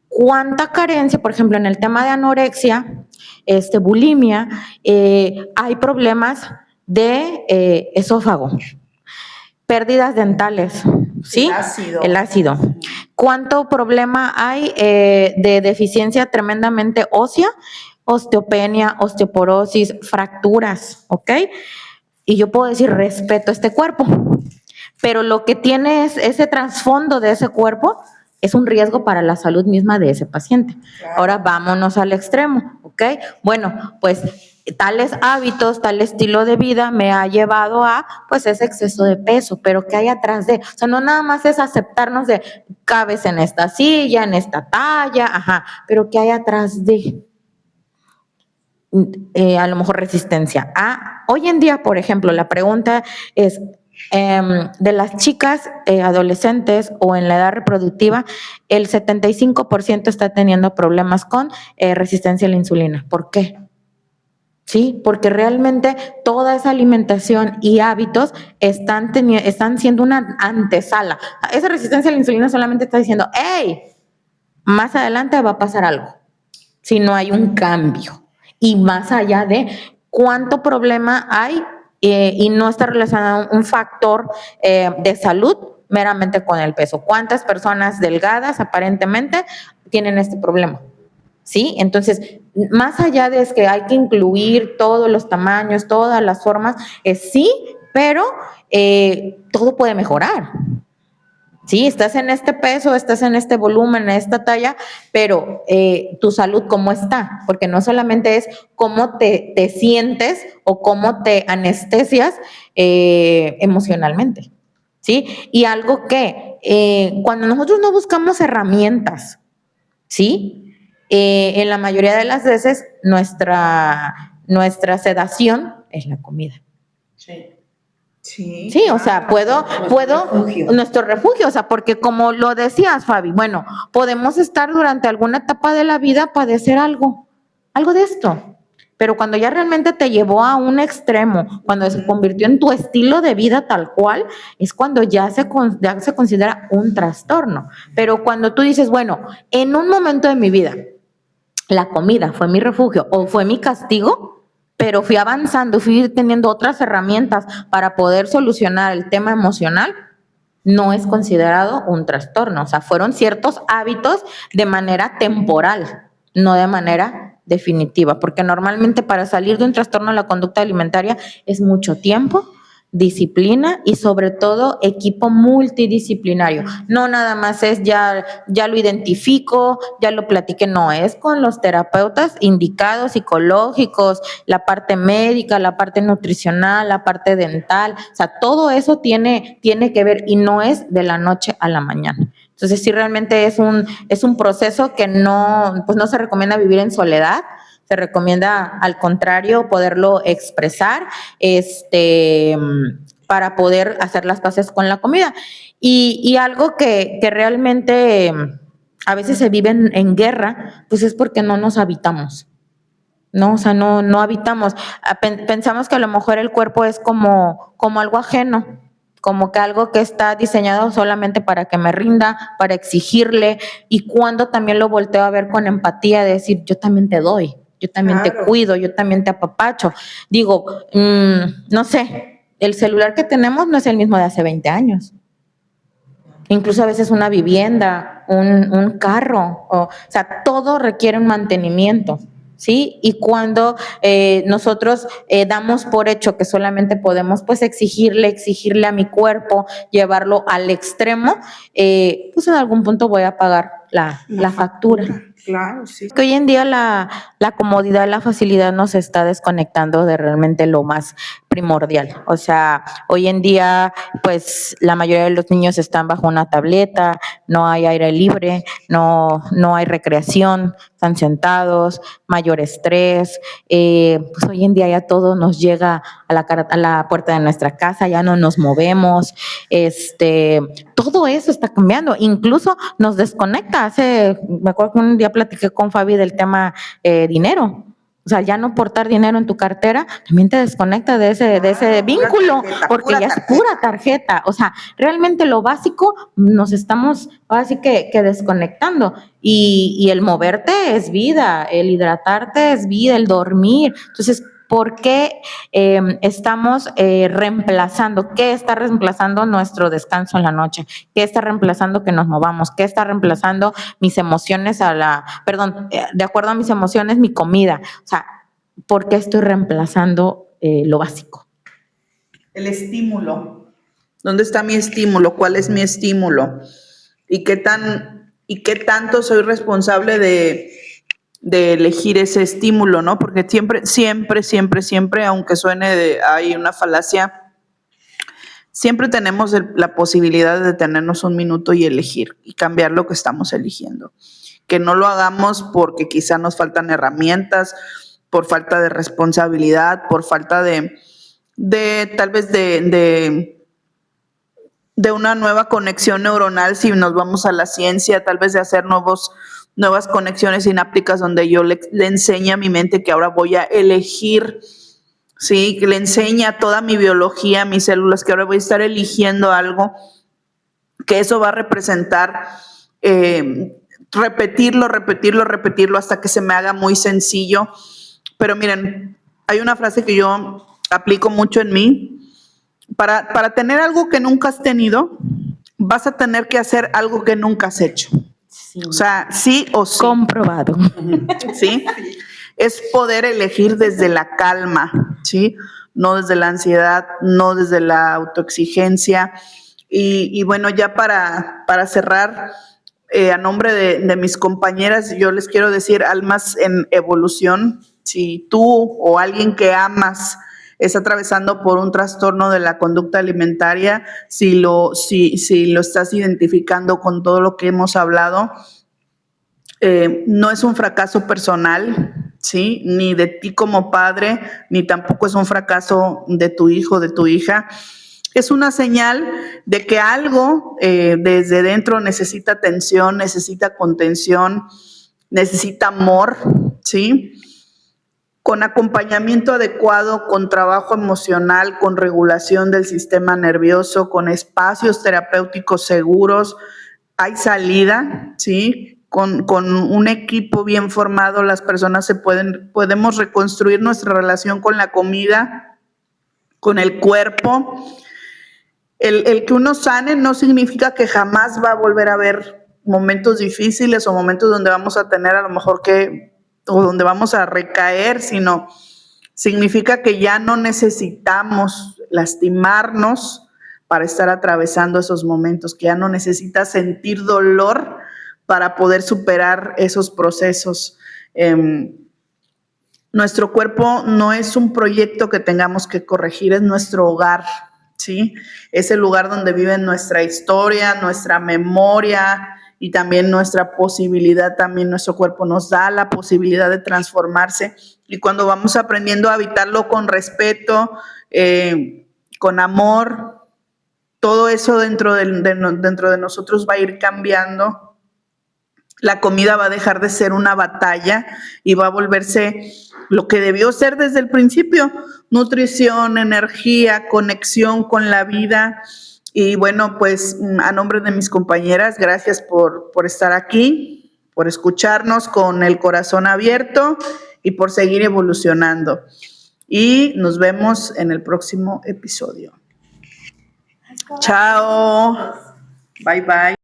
¿Cuánta carencia, por ejemplo, en el tema de anorexia, bulimia, hay problemas de esófago, pérdidas dentales, ¿sí? El ácido. ¿Cuánto problema hay de deficiencia tremendamente ósea? Osteopenia, osteoporosis, fracturas, ¿ok? Y yo puedo decir, respeto este cuerpo, pero lo que tiene es ese trasfondo de ese cuerpo es un riesgo para la salud misma de ese paciente. Claro. Ahora vámonos al extremo, ¿ok? Bueno, pues tales hábitos, tal estilo de vida me ha llevado a, pues, ese exceso de peso, pero ¿qué hay atrás de? O sea, no nada más es aceptarnos de, cabes en esta silla, en esta talla, ajá, pero ¿qué hay atrás de? A lo mejor resistencia. Hoy en día, por ejemplo, la pregunta es, de las chicas adolescentes o en la edad reproductiva, el 75% está teniendo problemas con resistencia a la insulina. ¿Por qué? Sí, porque realmente toda esa alimentación y hábitos están siendo una antesala. Esa resistencia a la insulina solamente está diciendo, hey, más adelante va a pasar algo, si no hay un cambio. Y más allá de cuánto problema hay y no está relacionado un factor de salud meramente con el peso. ¿Cuántas personas delgadas aparentemente tienen este problema? ¿Sí? Entonces, más allá de que hay que incluir todos los tamaños, todas las formas, sí, pero todo puede mejorar. Sí, estás en este peso, estás en este volumen, en esta talla, pero tu salud, ¿cómo está? Porque no solamente es cómo te sientes o cómo te anestesias emocionalmente, ¿sí? Y algo que cuando nosotros no buscamos herramientas, ¿sí? En la mayoría de las veces nuestra sedación es la comida. Sí. Sí, o sea, puedo, nuestro refugio, o sea, porque como lo decías, Fabi, bueno, podemos estar durante alguna etapa de la vida, padecer algo de esto, pero cuando ya realmente te llevó a un extremo, cuando se convirtió en tu estilo de vida tal cual, es cuando ya se considera un trastorno. Pero cuando tú dices, bueno, en un momento de mi vida, la comida fue mi refugio o fue mi castigo, pero fui avanzando, fui teniendo otras herramientas para poder solucionar el tema emocional, no es considerado un trastorno. O sea, fueron ciertos hábitos de manera temporal, no de manera definitiva, porque normalmente para salir de un trastorno de la conducta alimentaria es mucho tiempo, disciplina y sobre todo equipo multidisciplinario. No nada más es ya lo identifico, ya lo platiqué, no, es con los terapeutas indicados, psicológicos, la parte médica, la parte nutricional, la parte dental, o sea, todo eso tiene que ver y no es de la noche a la mañana. Entonces sí realmente es un proceso que no se recomienda vivir en soledad. Se recomienda, al contrario, poderlo expresar para poder hacer las paces con la comida. Y algo que realmente a veces se vive en guerra, pues es porque no nos habitamos. No, o sea, no habitamos. Pensamos que a lo mejor el cuerpo es como algo ajeno, como que algo que está diseñado solamente para que me rinda, para exigirle, y cuando también lo volteo a ver con empatía, de decir, yo también te doy. Yo también te cuido, yo también te apapacho. Digo, no sé, el celular que tenemos no es el mismo de hace 20 años. Incluso a veces una vivienda, un carro, o sea, todo requiere un mantenimiento, ¿sí? Y cuando nosotros damos por hecho que solamente podemos, pues, exigirle a mi cuerpo, llevarlo al extremo, pues en algún punto voy a pagar la factura. Claro, sí. Que hoy en día la comodidad, la facilidad nos está desconectando de realmente lo más primordial. O sea, hoy en día, pues, la mayoría de los niños están bajo una tableta, no hay aire libre, no hay recreación, están sentados, mayor estrés, pues hoy en día ya todo nos llega a la puerta de nuestra casa, ya no nos movemos, todo eso está cambiando, incluso nos desconecta. Me acuerdo que un día platiqué con Fabi del tema dinero. O sea, ya no portar dinero en tu cartera también te desconecta de ese vínculo, porque ya es pura tarjeta. O sea, realmente lo básico nos estamos así que desconectando. Y el moverte es vida, el hidratarte es vida, el dormir. Entonces, ¿por qué estamos reemplazando? ¿Qué está reemplazando nuestro descanso en la noche? ¿Qué está reemplazando que nos movamos? ¿Qué está reemplazando mis emociones de acuerdo a mis emociones, mi comida? O sea, ¿por qué estoy reemplazando lo básico? El estímulo. ¿Dónde está mi estímulo? ¿Cuál es mi estímulo? ¿Y qué tanto soy responsable de elegir ese estímulo, ¿no? Porque siempre, aunque hay una falacia, siempre tenemos la posibilidad de detenernos un minuto y elegir y cambiar lo que estamos eligiendo. Que no lo hagamos porque quizá nos faltan herramientas, por falta de responsabilidad, por falta de tal vez de una nueva conexión neuronal, si nos vamos a la ciencia, tal vez de hacer nuevas conexiones sinápticas donde yo le enseñe a mi mente que ahora voy a elegir, ¿sí? Que le enseñe a toda mi biología, a mis células, que ahora voy a estar eligiendo algo, que eso va a representar repetirlo hasta que se me haga muy sencillo. Pero miren, hay una frase que yo aplico mucho en mí. Para tener algo que nunca has tenido, vas a tener que hacer algo que nunca has hecho. Sí. O sea, sí o sí. Comprobado. ¿Sí? Es poder elegir desde la calma, ¿sí? No desde la ansiedad, no desde la autoexigencia. Y bueno, ya para cerrar, a nombre de mis compañeras, yo les quiero decir, almas en evolución, si tú o alguien que amas está atravesando por un trastorno de la conducta alimentaria, si lo estás identificando con todo lo que hemos hablado, no es un fracaso personal, ¿sí? Ni de ti como padre, ni tampoco es un fracaso de tu hijo, de tu hija. Es una señal de que algo desde dentro necesita atención, necesita contención, necesita amor, ¿sí? Con acompañamiento adecuado, con trabajo emocional, con regulación del sistema nervioso, con espacios terapéuticos seguros, hay salida, ¿sí? Con un equipo bien formado, las personas podemos reconstruir nuestra relación con la comida, con el cuerpo. El que uno sane no significa que jamás va a volver a haber momentos difíciles o momentos donde vamos a tener a lo mejor o donde vamos a recaer, sino significa que ya no necesitamos lastimarnos para estar atravesando esos momentos, que ya no necesitas sentir dolor para poder superar esos procesos. Nuestro cuerpo no es un proyecto que tengamos que corregir, es nuestro hogar, ¿sí? Es el lugar donde vive nuestra historia, nuestra memoria, y también nuestra posibilidad, también nuestro cuerpo nos da la posibilidad de transformarse. Y cuando vamos aprendiendo a habitarlo con respeto, con amor, todo eso dentro de nosotros va a ir cambiando. La comida va a dejar de ser una batalla y va a volverse lo que debió ser desde el principio: nutrición, energía, conexión con la vida. Y bueno, pues a nombre de mis compañeras, gracias por estar aquí, por escucharnos con el corazón abierto y por seguir evolucionando. Y nos vemos en el próximo episodio. Chao. Bye, bye.